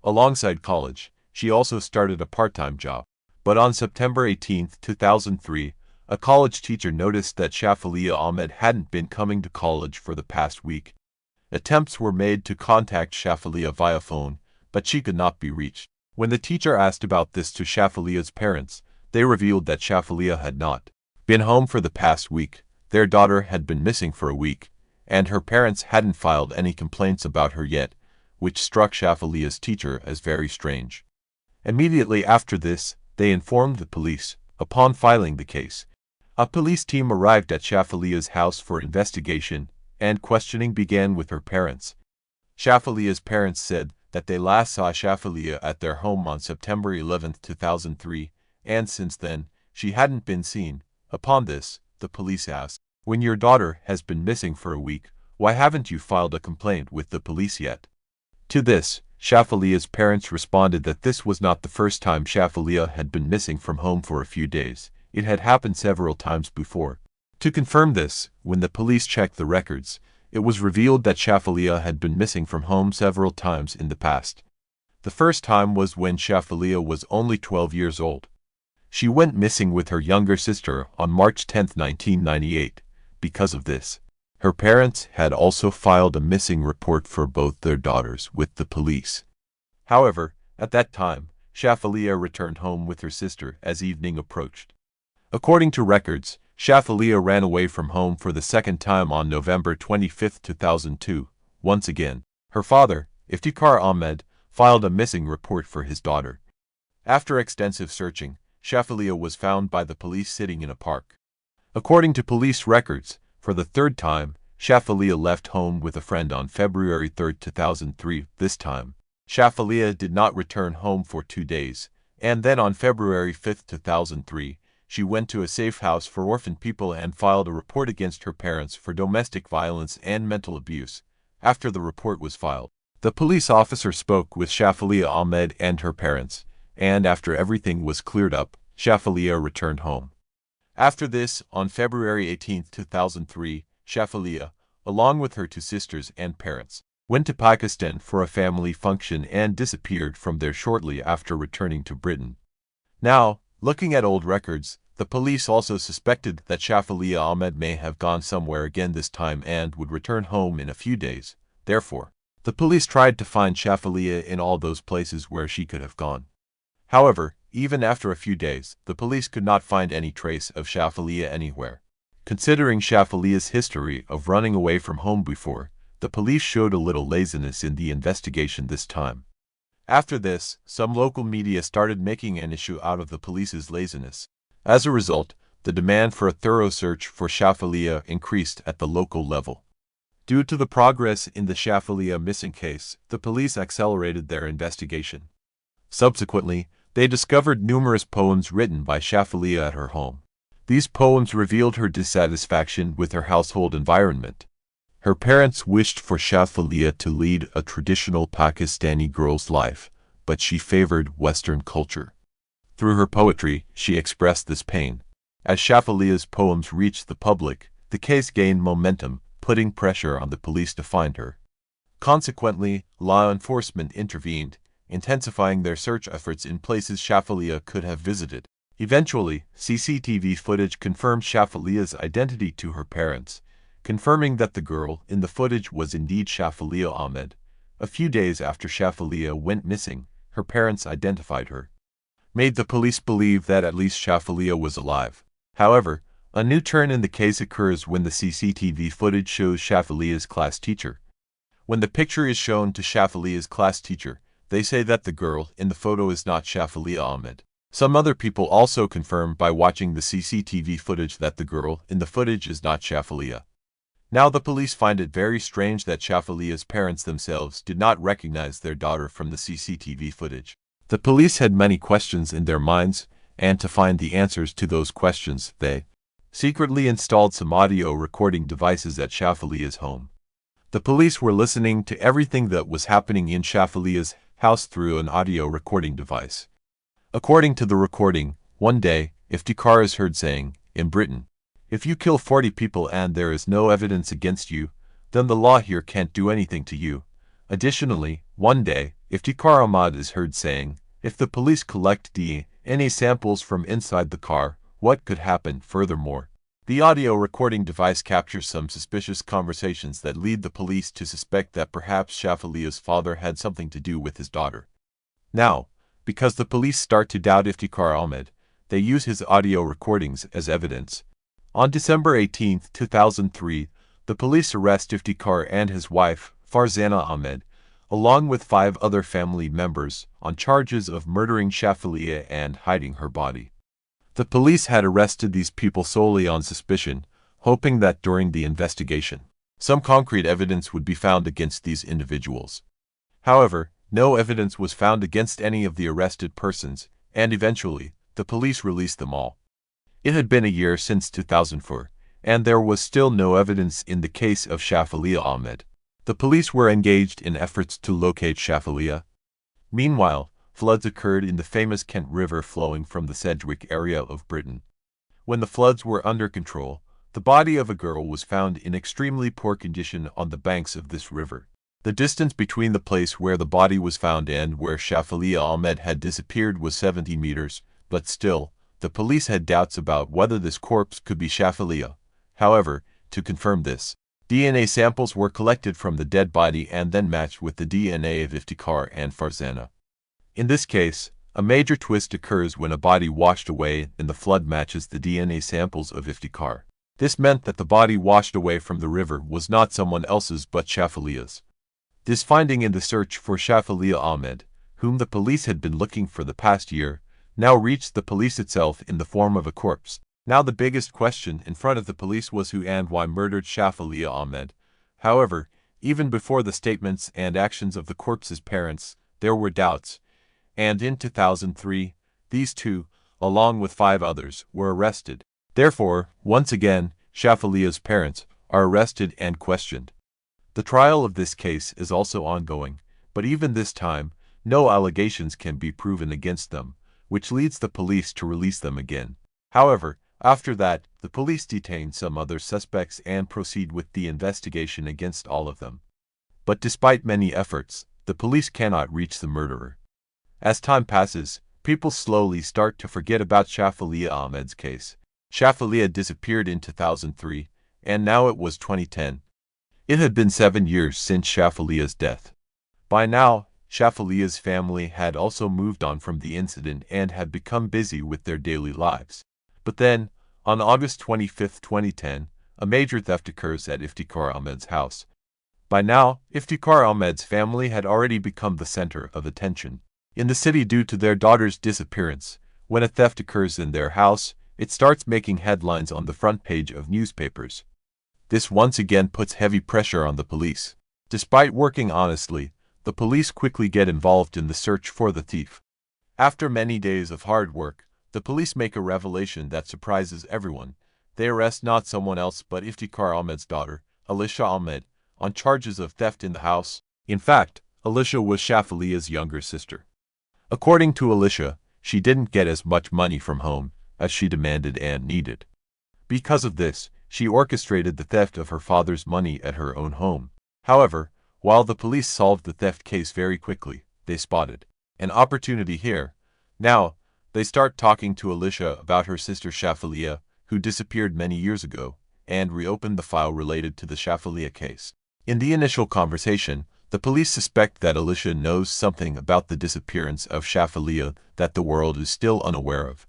A: Alongside college, she also started a part-time job. But on September 18, 2003, a college teacher noticed that Shafalia Ahmed hadn't been coming to college for the past week. Attempts were made to contact Shafalia via phone, but she could not be reached. When the teacher asked about this to Shafalia's parents, they revealed that Shafalia had not been home for the past week. Their daughter had been missing for a week, and her parents hadn't filed any complaints about her yet, which struck Shafalia's teacher as very strange. Immediately after this, they informed the police. Upon filing the case, a police team arrived at Shafalia's house for investigation, and questioning began with her parents. Shafalia's parents said that they last saw Shafalia at their home on September 11, 2003, and since then, she hadn't been seen. Upon this, the police asked, "When your daughter has been missing for a week, why haven't you filed a complaint with the police yet?" To this, Shafalia's parents responded that this was not the first time Shafalia had been missing from home for a few days. It had happened several times before. To confirm this, when the police checked the records, it was revealed that Shafalia had been missing from home several times in the past. The first time was when Shafalia was only 12 years old. She went missing with her younger sister on March 10, 1998. Because of this, her parents had also filed a missing report for both their daughters with the police. However, at that time, Shafalia returned home with her sister as evening approached. According to records, Shafalia ran away from home for the second time on November 25, 2002. Once again, her father, Iftikhar Ahmed, filed a missing report for his daughter. After extensive searching, Shafalia was found by the police sitting in a park. According to police records, for the third time, Shafalia left home with a friend on February 3, 2003. This time, Shafalia did not return home for 2 days, and then on February 5, 2003, she went to a safe house for orphan people and filed a report against her parents for domestic violence and mental abuse. After the report was filed, the police officer spoke with Shafalia Ahmed and her parents, and after everything was cleared up, Shafalia returned home. After this, on February 18, 2003, Shafalia, along with her 2 sisters and parents, went to Pakistan for a family function and disappeared from there shortly after returning to Britain. Now, looking at old records, the police also suspected that Shafalia Ahmed may have gone somewhere again this time and would return home in a few days. Therefore, the police tried to find Shafalia in all those places where she could have gone. However, even after a few days, the police could not find any trace of Shafalia anywhere. Considering Shafalia's history of running away from home before, the police showed a little laziness in the investigation this time. After this, some local media started making an issue out of the police's laziness. As a result, the demand for a thorough search for Shafalia increased at the local level. Due to the progress in the Shafalia missing case, the police accelerated their investigation. Subsequently, they discovered numerous poems written by Shafalia at her home. These poems revealed her dissatisfaction with her household environment. Her parents wished for Shafalia to lead a traditional Pakistani girl's life, but she favored Western culture. Through her poetry, she expressed this pain. As Shafalia's poems reached the public, the case gained momentum, putting pressure on the police to find her. Consequently, law enforcement intervened, intensifying their search efforts in places Shafalia could have visited. Eventually, CCTV footage confirmed Shafalia's identity to her parents, confirming that the girl in the footage was indeed Shafalia Ahmed. A few days after Shafalia went missing, her parents identified her, made the police believe that at least Shafalia was alive. However, a new turn in the case occurs when the CCTV footage shows Shafalia's class teacher. When the picture is shown to Shafalia's class teacher, they say that the girl in the photo is not Shafalia Ahmed. Some other people also confirm by watching the CCTV footage that the girl in the footage is not Shafalia. Now the police find it very strange that Shafalia's parents themselves did not recognize their daughter from the CCTV footage. The police had many questions in their minds, and to find the answers to those questions, they secretly installed some audio recording devices at Shafalia's home. The police were listening to everything that was happening in Shafalia's house through an audio recording device. According to the recording, one day, Iftikhar is heard saying, in Britain, "If you kill 40 people and there is no evidence against you, then the law here can't do anything to you." Additionally, one day, Iftikhar Ahmad is heard saying, "If the police collect DNA samples from inside the car, what could happen?" Furthermore, the audio recording device captures some suspicious conversations that lead the police to suspect that perhaps Shafalia's father had something to do with his daughter. Now, because the police start to doubt Iftikhar Ahmed, they use his audio recordings as evidence. On December 18, 2003, the police arrest Iftikhar and his wife, Farzana Ahmed, along with 5 other family members, on charges of murdering Shafalia and hiding her body. The police had arrested these people solely on suspicion, hoping that during the investigation, some concrete evidence would be found against these individuals. However, no evidence was found against any of the arrested persons, and eventually, the police released them all. It had been a year since 2004, and there was still no evidence in the case of Shafalia Ahmed. The police were engaged in efforts to locate Shafalia. Meanwhile, floods occurred in the famous Kent River flowing from the Sedgwick area of Britain. When the floods were under control, the body of a girl was found in extremely poor condition on the banks of this river. The distance between the place where the body was found and where Shafalia Ahmed had disappeared was 70 meters, but still, the police had doubts about whether this corpse could be Shafalia. However, to confirm this, DNA samples were collected from the dead body and then matched with the DNA of Iftikhar and Farzana. In this case, a major twist occurs when a body washed away in the flood matches the DNA samples of Iftikhar. This meant that the body washed away from the river was not someone else's but Shafalia's. This finding in the search for Shafalia Ahmed, whom the police had been looking for the past year, now reached the police itself in the form of a corpse. Now the biggest question in front of the police was who and why murdered Shafalia Ahmed. However, even before the statements and actions of the corpse's parents, there were doubts, and in 2003, these 2, along with 5 others, were arrested. Therefore, once again, Shafalia's parents are arrested and questioned. The trial of this case is also ongoing, but even this time, no allegations can be proven against them, which leads the police to release them again. However, after that, the police detain some other suspects and proceed with the investigation against all of them. But despite many efforts, the police cannot reach the murderer. As time passes, people slowly start to forget about Shafalia Ahmed's case. Shafalia disappeared in 2003, and now it was 2010. It had been 7 years since Shafalia's death. By now, Shafalia's family had also moved on from the incident and had become busy with their daily lives. But then, on August 25, 2010, a major theft occurs at Iftikhar Ahmed's house. By now, Iftikhar Ahmed's family had already become the center of attention in the city due to their daughter's disappearance. When a theft occurs in their house, it starts making headlines on the front page of newspapers. This once again puts heavy pressure on the police. Despite working honestly, the police quickly get involved in the search for the thief. After many days of hard work, the police make a revelation that surprises everyone. They arrest not someone else but Iftikhar Ahmed's daughter, Alicia Ahmed, on charges of theft in the house. In fact, Alicia was Shafalia's younger sister. According to Alicia, she didn't get as much money from home, as she demanded and needed. Because of this, she orchestrated the theft of her father's money at her own home. However, while the police solved the theft case very quickly, they spotted an opportunity here. Now, they start talking to Alicia about her sister Shafalia, who disappeared many years ago, and reopened the file related to the Shafalia case. In the initial conversation, the police suspect that Alicia knows something about the disappearance of Shafalia that the world is still unaware of.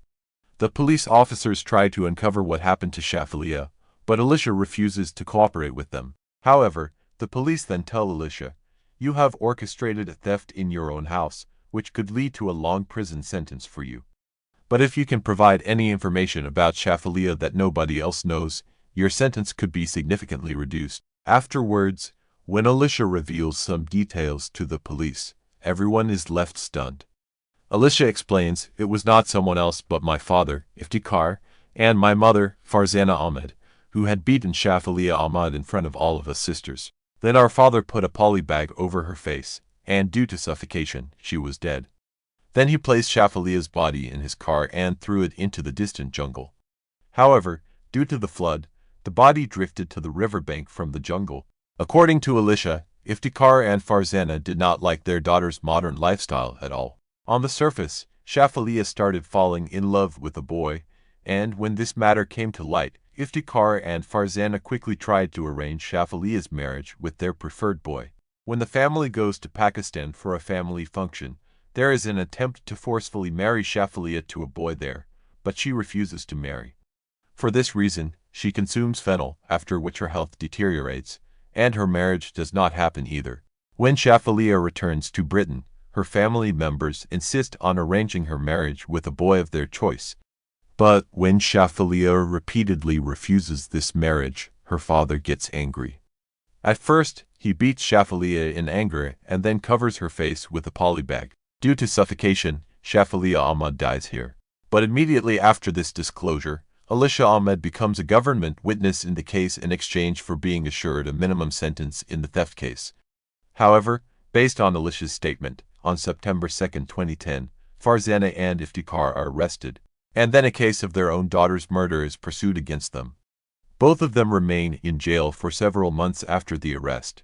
A: The police officers try to uncover what happened to Shafalia, but Alicia refuses to cooperate with them. However, the police then tell Alicia, "You have orchestrated a theft in your own house, which could lead to a long prison sentence for you. But if you can provide any information about Shafalia that nobody else knows, your sentence could be significantly reduced." Afterwards, when Alicia reveals some details to the police, everyone is left stunned. Alicia explains, "It was not someone else but my father, Iftikhar, and my mother, Farzana Ahmed, who had beaten Shafalia Ahmad in front of all of us sisters. Then our father put a poly bag over her face, and due to suffocation, she was dead. Then he placed Shafalia's body in his car and threw it into the distant jungle. However, due to the flood, the body drifted to the riverbank from the jungle." According to Alicia, Iftikhar and Farzana did not like their daughter's modern lifestyle at all. On the surface, Shafalia started falling in love with a boy, and when this matter came to light, Iftikhar and Farzana quickly tried to arrange Shafalia's marriage with their preferred boy. When the family goes to Pakistan for a family function, there is an attempt to forcefully marry Shafalia to a boy there, but she refuses to marry. For this reason, she consumes fennel, after which her health deteriorates, and her marriage does not happen either. When Shafalia returns to Britain, her family members insist on arranging her marriage with a boy of their choice. But when Shafalia repeatedly refuses this marriage, her father gets angry. At first, he beats Shafalia in anger and then covers her face with a polybag. Due to suffocation, Shafalia Ahmad dies here. But immediately after this disclosure, Alicia Ahmed becomes a government witness in the case in exchange for being assured a minimum sentence in the theft case. However, based on Alicia's statement, on September 2, 2010, Farzana and Iftikhar are arrested, and then a case of their own daughter's murder is pursued against them. Both of them remain in jail for several months after the arrest.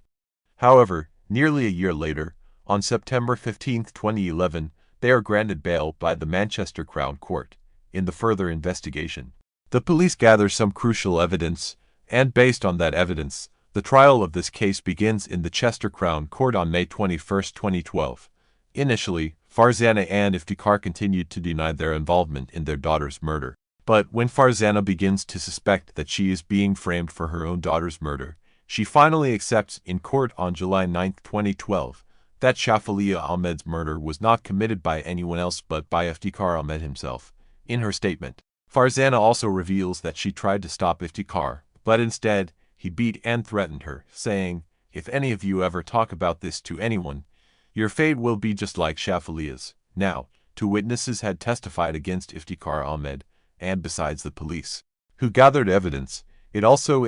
A: However, nearly a year later, on September 15, 2011, they are granted bail by the Manchester Crown Court. In the further investigation, the police gather some crucial evidence, and based on that evidence, the trial of this case begins in the Chester Crown Court on May 21, 2012. Initially, Farzana and Iftikhar continued to deny their involvement in their daughter's murder. But when Farzana begins to suspect that she is being framed for her own daughter's murder, she finally accepts in court on July 9, 2012, that Shafalia Ahmed's murder was not committed by anyone else but by Iftikhar Ahmed himself. In her statement, Farzana also reveals that she tried to stop Iftikhar, but instead, he beat and threatened her, saying, "If any of you ever talk about this to anyone, your fate will be just like Shafalia's." Now, two witnesses had testified against Iftikhar Ahmed, and besides the police, who gathered evidence, it also